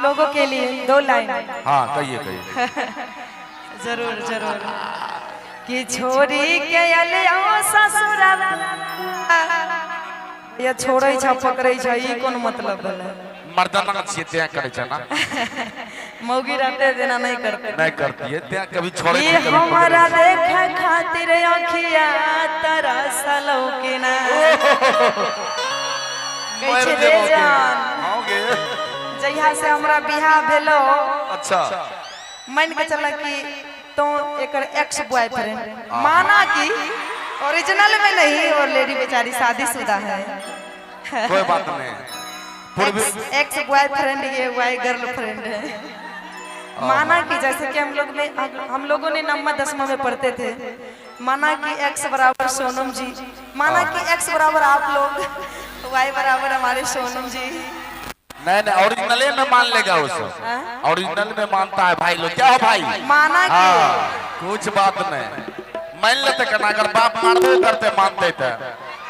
लोगों के लिए 2 लाइन। हाँ कहिए कहिए। जरूर जरूर। कि छोरी के अलियो ससुराल ये छोड़ै छ पकड़ै छ ई कोन मतलब भेलै? मर्दाना छिए त्या करे छ ना। मौगी रहते देना नहीं करती है त्या कभी छोड़े ये हमारा देखे खातिर अखिया तरसलौ कि ना। कैसे रे जान आओगे जहिया से हमरा बियाह भेलो। अच्छा मान के चला कि तो एकर एक्स बॉयफ्रेंड माना कि ओरिजिनल में नहीं और लेडी बेचारी शादीशुदा है। कोई बात नहीं। एक्स बॉयफ्रेंड ये वाई गर्लफ्रेंड है। माना कि जैसे कि हम लोगों ने 9वां 10वां में पढ़ते थे। माना कि एक्स बराबर सोनम जी, माना कि एक्स बराबर आप लोग, वाई बराबर हमारे सोनम जी। नहीं ओरिजिनल में मान लेगा उसे। ओरिजिनल में मानता है भाई लोग। क्या हो भाई? माना कि कुछ बात नहीं मान लेते करना। अगर बाप मारबो करते मानते थे।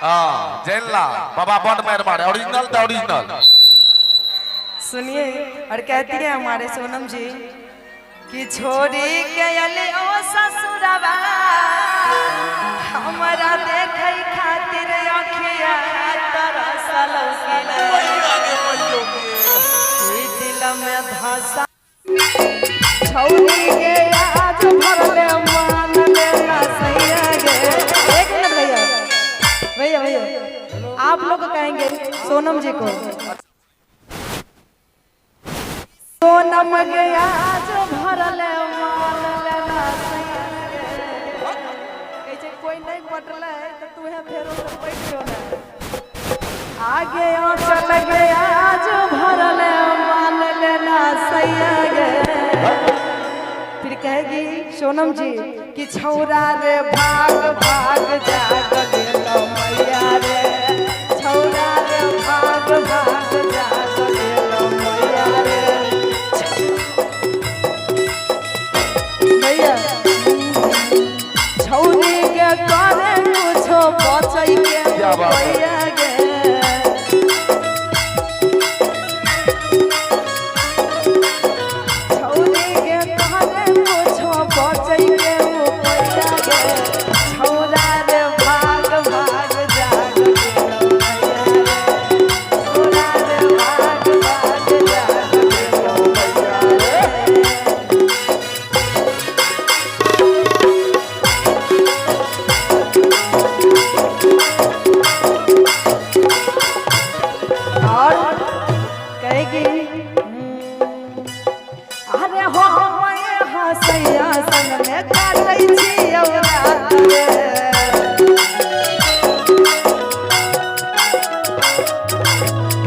हाँ जान ला बाबा बड़ मार मारे। ओरिजिनल तो ओरिजिनल। सुनिए और कहती है हमारे सोनम जी कि छोरी के अलियो ससुरवा हमरा देखे खातिर अखिया तरसलौ कि ना। दिल में धसा छोरी के आज भरले मान लेना सैया गे। एक मिनट भैया भैया भैया आप लोग कहेंगे सोनम जी को सोनम गया जो भरले मान लेना सैया गे। कैसे कोई नहीं पटल है तो तू है फेरो तो बैठो ना। आगे चल गया जो भरले मान लेना सैया गे। फिर कहेगी सोनम जी कि छौरा रे भाग भाग जाग गेलो मैया रे। छौरा रे भाग भाग जाग गेलो मैया रे। भैया छौरी के करे कुछो बचै के मैया गे। छौरी के करे कुछो बचै के मैया गे। छौरा रे भाग भाग जाग गेलो मैया रे। छौरा रे भाग भाग जाग गेलो मैया रे। और कहेगी अरे हो मैं हसैया संग में काटै छी औरात रे।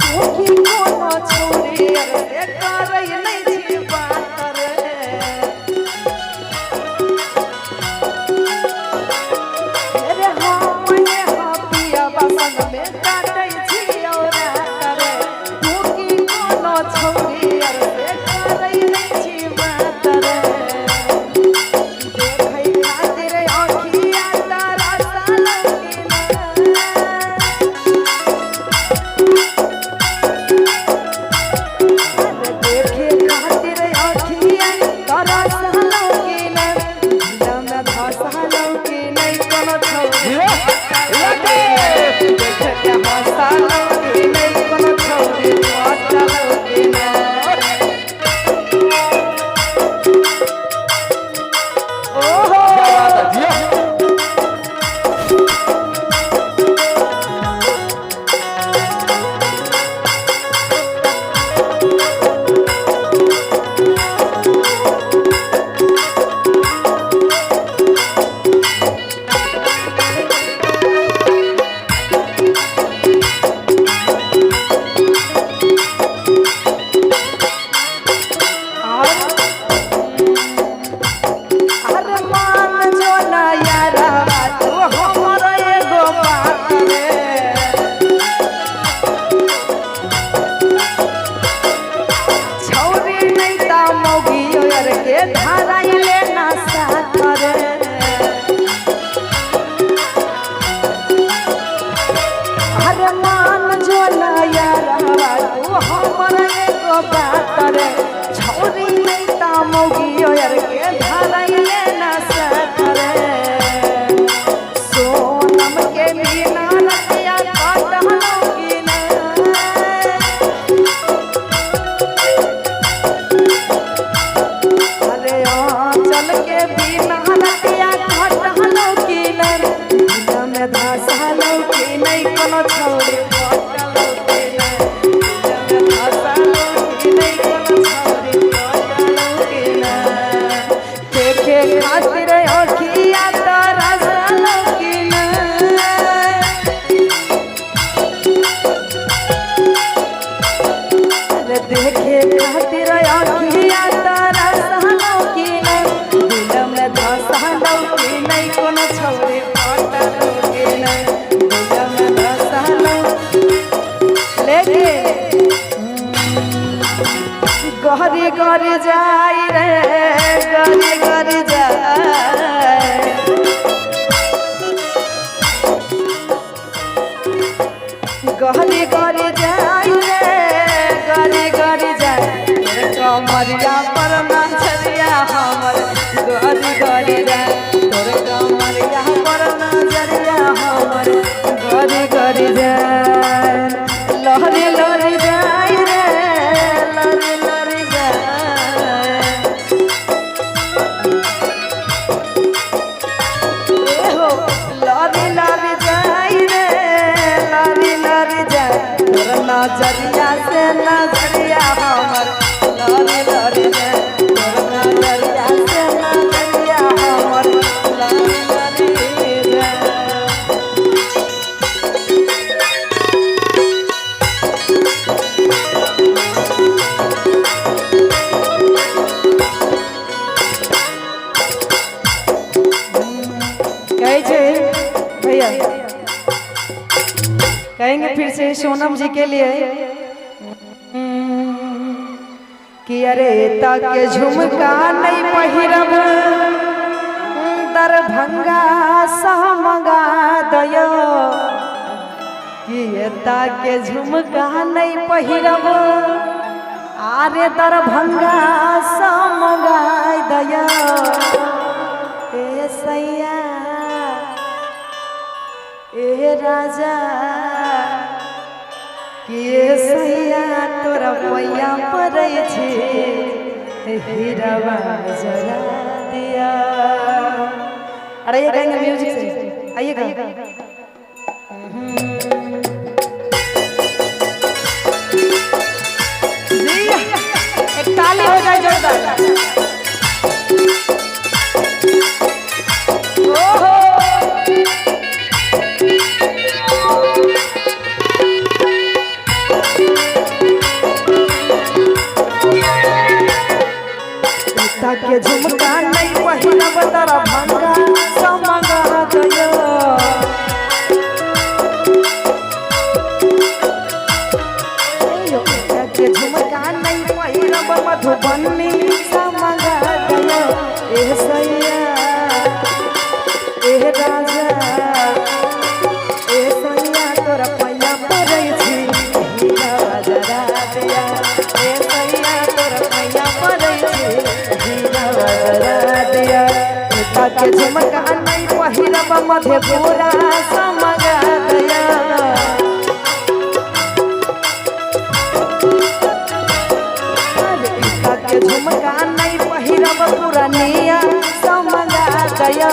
तू की कोनो छोरी रे करै नहीं छी बात रे। अरे हो मैं पिया संग में काटै छी औरात रे। तू की कोनो छोरी रे करै नहीं छी बात रे। देखै खातिर अखिया तरसलौ कि ना। अरे देखे खातिर अखिया तरसलौ कि ना। दिल में धसलौ कि नहीं कोनो छोरी देखे के हंसलौ कि नहीं कोनो छोरी पटलौ कि ना। ओहो अरे मान जो ना यारा तू हमर एगो बात रे। छौरी नहीं ता मौगी यार के धाराइले ना साथ रे। अरे मान जो ना यारा तू हमर एगो बात रे। कोनो छौरी पटलो के ना दिल में धसलो कि नहीं कोनो छौरी पटलो के ना देखे खातिर अखिया तरसलो कि ना देखे खातिर अखिया तरसलो कि ना दिल में धसलो कि नहीं कोनो छौरी पटलो कि ना दिल में धसलो लेके गहरी गहरी जाई रे गहरी गहरी जाए गहरी गहरी जाई रे गहरी गहरी जाए तेरे कमरिया पर नजरिया हमर गहरी गहरी जाए तोरे कमरिया पर नजरिया हमर गहरी गहरी जाए लहरी लहरी जाई रे लहरी लहरी जाए ए हो लहरी लहरी जाई रे लहरी लहरी जाए तोर नजरिया से नजरिया हमर लहरी लहरी जाए तोर नजरिया से नजरिया हमर लहरी लहरी जाए भैया कहेंगे फिर से सोनम जी के लिए कि अरे ताके झुमका नहीं पहिरब दरभंगा सा मंगा दयो कि ताके झुमका नहीं पहिरब आरे दरभंगा सा मंगा दयो ए सैया ए राजा किए सैया तोरा पैया पड़े छे हीरावा जरा दिया अरे ये गाएंगे म्यूजिक से आइएगा जी एक ताली हो जाए जोरदार ओहो के झुमका नहीं पहिरब दरभंगा सा मंगा दयो के झुमका नहीं पहिरब मधुबनी सा मंगा दयो ए सैया ए राजा ए सैया तोरा पैया पड़ै छी हीरा जरा दिया ए सैया तोरा पैया पड़ै छी दिया के झुमका नहीं पहिरब मधेपुरा सा मंगा दया के झुमका नहीं पहिरब पुरानिया सा मंगा दया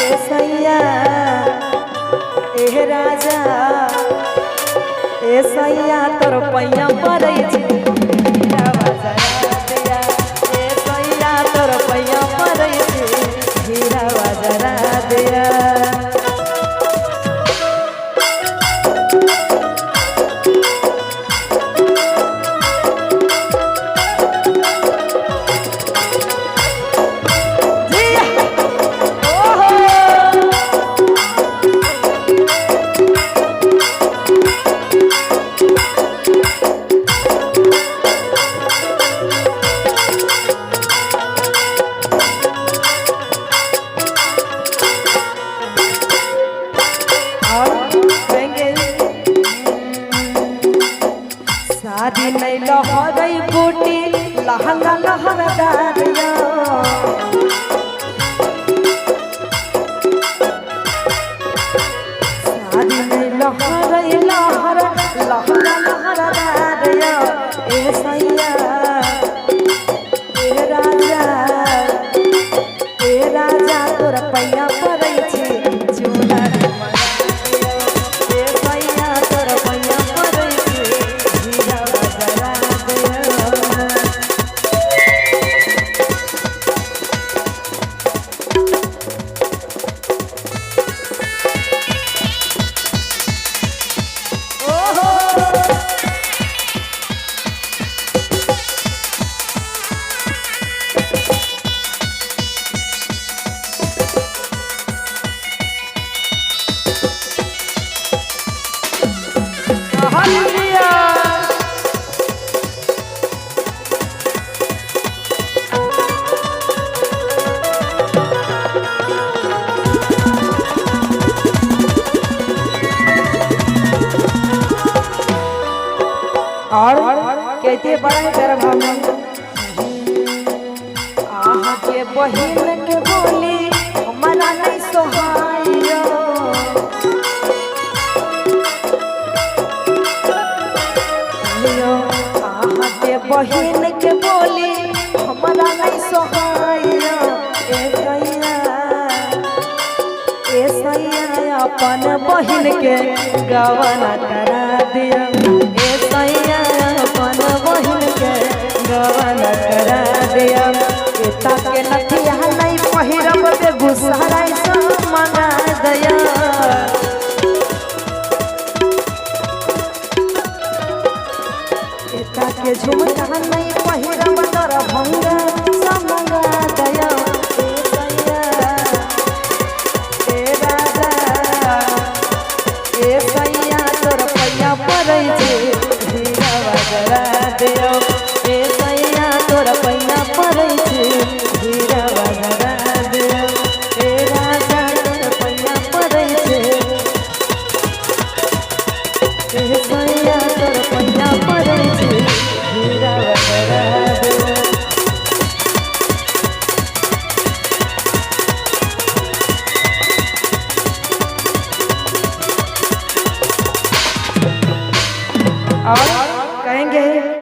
ए सैया ए राजा ए सैया तोर पैया पड़ै छी तोर पैया पड़ै छी हीरा जरा दिया शादी नहीं लहरई बूटी लहंगा लहरदारिया शादी नहीं लहरई लहंगा लहरदारिया ए सैया ए राजा तोरा पैया पड़ै छी चूड़ा ए सैया कहते बड़ा गर्भ में आहा के बहिन के बोली हमारा नहीं सोहाइयो आहा के बहिन के बोली हमारा नहीं सोहाइयो ए सैया अपन बहिन के गवाना करा दिया ए सैया अपन बहिन के गवाना करा दिया एता के नथिया नहीं पहिरब बेगूसराय से मंगा दया एता के झुमका नहीं पहिरब